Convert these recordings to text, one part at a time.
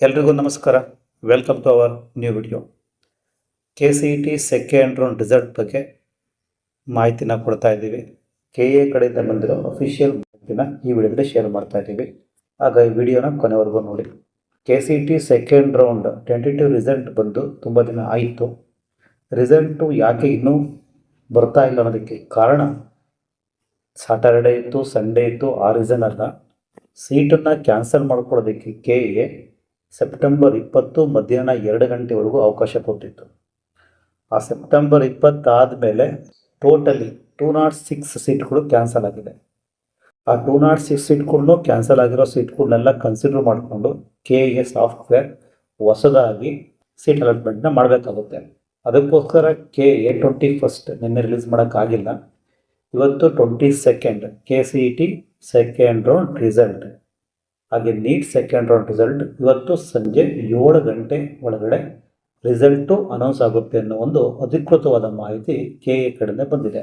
ಎಲ್ರಿಗೂ ನಮಸ್ಕಾರ. Welcome to our new video. KCET second round result ಬಗ್ಗೆ ಮಾಹಿತಿನ ಕೊಡ್ತಾ ಇದ್ದೀವಿ. KA ಕಡೆಯಿಂದ ಬಂದಿರೋ ಅಫಿಷಿಯಲ್ ಮಾಹಿತಿನ ಈ ವಿಡಿಯೋದಲ್ಲಿ ಶೇರ್ ಮಾಡ್ತಾ ಇದ್ದೀವಿ. ಆಗ ಈ ವಿಡಿಯೋನ ಕೊನೆವರೆಗೂ ನೋಡಿ. KCET second round tentative result ಬಂದು ತುಂಬ ದಿನ ಆಯಿತು. ರಿಸಲ್ಟು ಯಾಕೆ ಇನ್ನೂ ಬರ್ತಾ ಇಲ್ಲ ಅನ್ನೋದಕ್ಕೆ ಕಾರಣ ಸಾಟರ್ಡೆ ಇತ್ತು, ಸಂಡೇ ಇತ್ತು, ಆ ರೀಸನ್ ಅಲ್ಲ. ಸೀಟನ್ನು ಕ್ಯಾನ್ಸಲ್ ಮಾಡ್ಕೊಳ್ಳೋದಕ್ಕೆ KA ಸೆಪ್ಟೆಂಬರ್ 20 ಮಧ್ಯಾಹ್ನ 2 ಗಂಟೆವರೆಗೂ ಅವಕಾಶ ಕೊಟ್ಟಿತ್ತು. ಆ ಸೆಪ್ಟೆಂಬರ್ 20 ಆದಮೇಲೆ ಟೋಟಲಿ 206 ಸೀಟ್ಗಳು ಕ್ಯಾನ್ಸಲ್ ಆಗಿದೆ. ಆ 206 ಸೀಟ್ಗಳನ್ನು ಕ್ಯಾನ್ಸಲ್ ಆಗಿರೋ ಸೀಟ್ಗಳನ್ನೆಲ್ಲ ಕನ್ಸಿಡರ್ ಮಾಡಿಕೊಂಡು KA ಸಾಫ್ಟ್ವೇರ್ ಹೊಸದಾಗಿ ಸೀಟ್ ಅಲಾಟ್ಮೆಂಟ್ನ ಮಾಡಬೇಕಾಗುತ್ತೆ. ಅದಕ್ಕೋಸ್ಕರ KA 21 ನಿನ್ನೆ ರಿಲೀಸ್ ಮಾಡೋಕ್ಕಾಗಿಲ್ಲ. ಇವತ್ತು 22 KCET ಸೆಕೆಂಡ್ ರೌಂಡ್ ರಿಸಲ್ಟ್ ಹಾಗೆ ನೀಟ್ ಸೆಕೆಂಡ್ ರೌಂಡ್ ರಿಸಲ್ಟ್ ಇವತ್ತು ಸಂಜೆ 7 ಗಂಟೆ ಒಳಗಡೆ ರಿಸಲ್ಟು ಅನೌನ್ಸ್ ಆಗುತ್ತೆ ಅನ್ನೋ ಒಂದು ಅಧಿಕೃತವಾದ ಮಾಹಿತಿ KA ಕಡೆಯಿಂದ ಬಂದಿದೆ.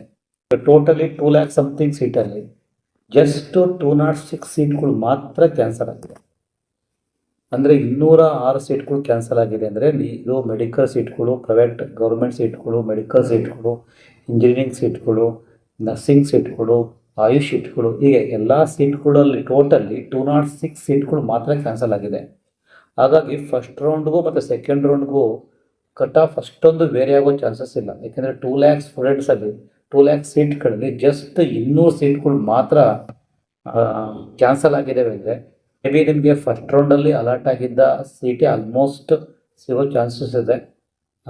ಟೋಟಲಿ 2 ಲ್ಯಾಕ್ ಸಮಥಿಂಗ್ ಸೀಟಲ್ಲಿ ಜಸ್ಟ್ 206 ಸೀಟ್ಗಳು ಮಾತ್ರ ಕ್ಯಾನ್ಸಲ್ ಆಗಿದೆ. ಅಂದರೆ 206 ಸೀಟ್ಗಳು ಕ್ಯಾನ್ಸಲ್ ಆಗಿದೆ ಅಂದರೆ ಇದು ಮೆಡಿಕಲ್ ಸೀಟ್ಗಳು, ಪ್ರೈವೇಟ್ ಗೌರ್ಮೆಂಟ್ ಸೀಟ್ಗಳು, ಮೆಡಿಕಲ್ ಸೀಟ್ಗಳು, ಇಂಜಿನಿಯರಿಂಗ್ ಸೀಟ್ಗಳು, ನರ್ಸಿಂಗ್ ಸೀಟ್ಗಳು, ಆಯುಷ್ ಸೀಟ್ಗಳು, ಹೀಗೆ ಎಲ್ಲ ಸೀಟ್ಗಳಲ್ಲಿ ಟೋಟಲಿ 206 ಸೀಟ್ಗಳು ಮಾತ್ರ ಕ್ಯಾನ್ಸಲ್ ಆಗಿದೆ. ಹಾಗಾಗಿ ಫಸ್ಟ್ ರೌಂಡ್ಗೂ ಮತ್ತು ಸೆಕೆಂಡ್ ರೌಂಡ್ಗೂ ಕಟ್ ಆಫ್ ಅಷ್ಟೊಂದು ವೇರಿ ಆಗೋ ಚಾನ್ಸಸ್ ಇಲ್ಲ. ಯಾಕೆಂದರೆ 2 ಲ್ಯಾಕ್ ಸ್ಟೂಡೆಂಟ್ಸಲ್ಲಿ 2 ಲ್ಯಾಕ್ ಸೀಟ್ಗಳಲ್ಲಿ ಜಸ್ಟ್ 200 ಸೀಟ್ಗಳು ಮಾತ್ರ ಕ್ಯಾನ್ಸಲ್ ಆಗಿದೆ. ಅಂದರೆ ಮೇ ಬಿ ನಿಮಗೆ ಫಸ್ಟ್ ರೌಂಡಲ್ಲಿ ಅಲಾಟ್ ಆಗಿದ್ದ ಸೀಟೇ ಆಲ್ಮೋಸ್ಟ್ ಸಿಗೋ ಚಾನ್ಸಸ್ ಇದೆ,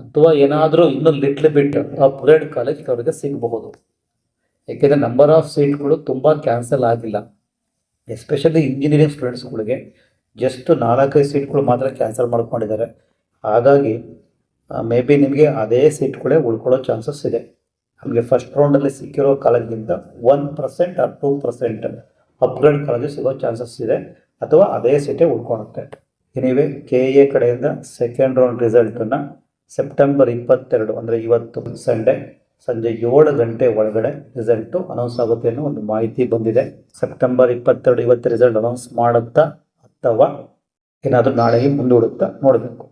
ಅಥವಾ ಏನಾದರೂ ಇನ್ನೂ ಲಿಟ್ಲ್ ಬಿಟ್ ಅಪ್ಗ್ರೇಡ್ ಕಾಲೇಜ್ ಅವರಿಗೆ ಸಿಗಬಹುದು. ಏಕೆಂದರೆ ನಂಬರ್ ಆಫ್ ಸೀಟ್ಗಳು ತುಂಬ ಕ್ಯಾನ್ಸಲ್ ಆಗಿಲ್ಲ. ಎಸ್ಪೆಷಲಿ ಇಂಜಿನಿಯರಿಂಗ್ ಸ್ಟೂಡೆಂಟ್ಸ್ಗಳಿಗೆ ಜಸ್ಟ್ 4-5 ಸೀಟ್ಗಳು ಮಾತ್ರ ಕ್ಯಾನ್ಸಲ್ ಮಾಡ್ಕೊಂಡಿದ್ದಾರೆ. ಹಾಗಾಗಿ ಮೇ ಬಿ ನಿಮಗೆ ಅದೇ ಸೀಟ್ಗಳೇ ಉಳ್ಕೊಳ್ಳೋ ಚಾನ್ಸಸ್ ಇದೆ. ನಮಗೆ ಫಸ್ಟ್ ರೌಂಡಲ್ಲಿ ಸಿಕ್ಕಿರೋ ಕಾಲೇಜಿಗಿಂತ 1% ಆರ್ 2% ಅಪ್ಗ್ರೇಡ್ ಕಾಲೇಜು ಸಿಗೋ ಚಾನ್ಸಸ್ ಇದೆ, ಅಥವಾ ಅದೇ ಸೀಟೇ ಉಳ್ಕೊಳುತ್ತೆ. ಎನಿವೆ KA ಕಡೆಯಿಂದ ಸೆಕೆಂಡ್ ರೌಂಡ್ ರಿಸಲ್ಟನ್ನು ಸೆಪ್ಟೆಂಬರ್ 22 ಅಂದರೆ ಇವತ್ತು ಸಂಡೇ ಸಂಜೆ 7 ಗಂಟೆ ಒಳಗಡೆ ರಿಸಲ್ಟು ಅನೌನ್ಸ್ ಆಗುತ್ತೆ ಅನ್ನೋ ಒಂದು ಮಾಹಿತಿ ಬಂದಿದೆ. ಸೆಪ್ಟೆಂಬರ್ 22 ಇವತ್ತು ರಿಸಲ್ಟ್ ಅನೌನ್ಸ್ ಮಾಡುತ್ತಾ ಅಥವಾ ಏನಾದರೂ ನಾಳೆಗೆ ಮುಂದೂಡುತ್ತಾ ನೋಡಬೇಕು.